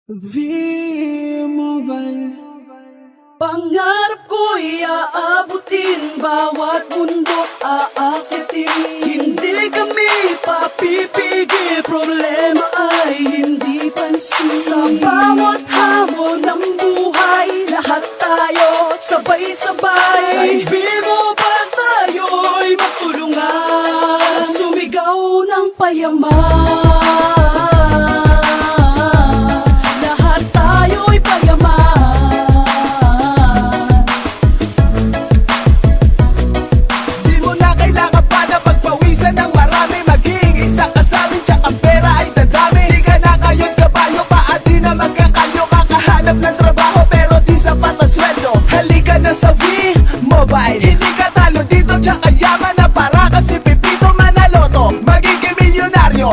V-Mobile. Pangarap ko'y aabutin, bawat bundok aakitin. Hindi kami papipigil, problema ay hindi pansin. Sa bawat hamon ng buhay, lahat tayo sabay-sabay. V-Mobile tayo'y magtulungan, sumigaw ng payaman. Hindi ka talo dito, tsaka yaman na para kasi pipito manaloto. Magiging milyonaryo,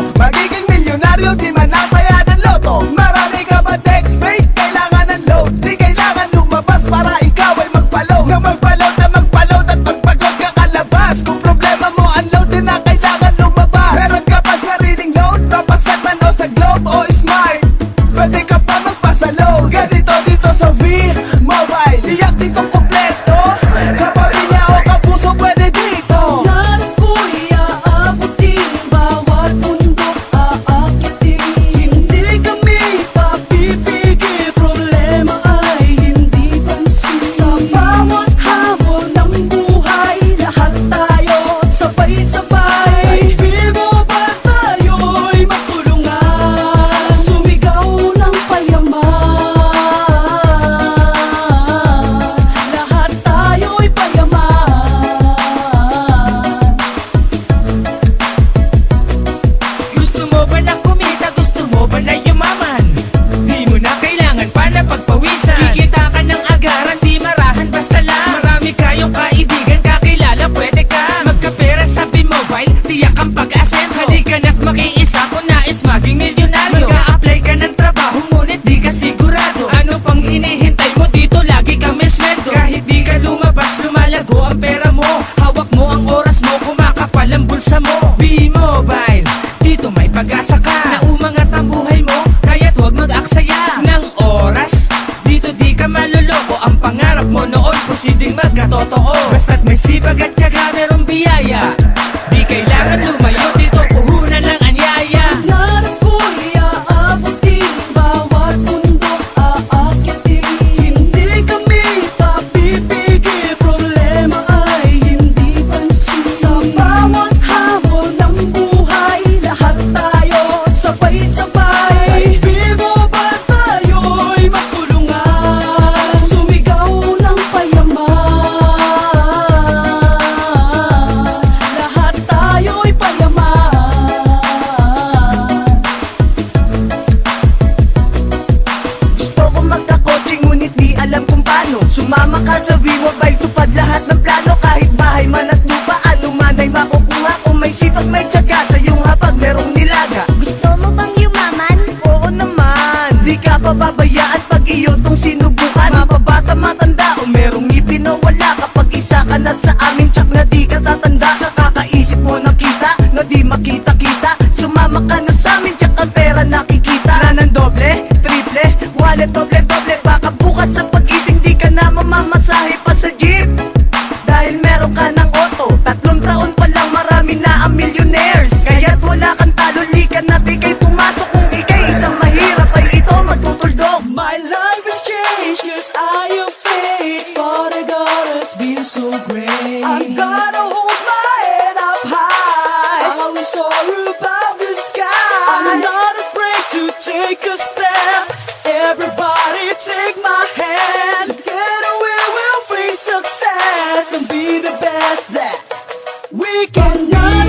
di manataya ng loto. Marami ka ba text mate? Kailangan ng load, di kailangan lumabas para ikaw ay magpaload. Na magpaload at magpagod ka kalabas. Kung problema mo, unload din na kailangan lumabas. Meron ka pa sariling load, papasat man o sa globe o smart, pwede ka pa magpasaload. Ganito dito sa V-Mobile, iyak dito kompleto. Makiisa kung nais maging milyonaryo. Mag-a-apply ka ng trabaho ngunit di ka sigurado. Ano pang hinihintay mo dito? Lagi kang may sweldo. Kahit di ka lumabas, lumalago ang pera mo. Hawak mo ang oras mo, kumakapal ang bulsa mo. V-Mobile, dito may pag-asa ka. Naumangat ang buhay mo, kaya't huwag mag-aksaya ng oras. Dito di ka maloloko, ang pangarap mo noon posibleng magkatotoo. Basta't may sipag at tiyaga, merong biyaya. Di kailangan lumayo dito, puhunan lang ang yaya. Pangarap ko'y aabutin, bawat bundok aakitin. Hindi kami papipigil, problema ay hindi pansin. Sa bawat hamon ng buhay, lahat tayo sabay-sabay. V-Mobile tayo'y magtulungan, sumigaw ng payaman. Sumama ka sa V-Mobile, tupad lahat ng plano. Kahit bahay man at lupa, ano man ay makukuha. Kung may sipag, may tiyaga, sa iyong hapag merong nilaga. Gusto mo bang yumaman? Oo naman, di ka pababayaan pag iyo tong sinubukan. Mapabata, matanda o merong ngipin o wala. Kapag isa ka na sa amin, tsak na di ka tatanda. Sa kakaisip mo nakita, na di makita-kita. Sumama ka na sa amin, tsak ang pera nakikita. Na ng doble, triple, wallet doble-doble. Baka bukas sa pag-ising di ka na mamamasahe pa sa jeep. Dahil meron ka ng auto, 3 taon pa lang marami na ang millionaires. Kaya't wala kang talo, lika na di kay pumasok. Kung ikay isang mahirap ay ito magtutuldok. My life has changed cause I have faith, Father God has been so great. I'm gonna hold my head up high, I will soar above the sky. I'm not afraid to take a step, everybody take my hand. Together we will face success and be the best that we can be.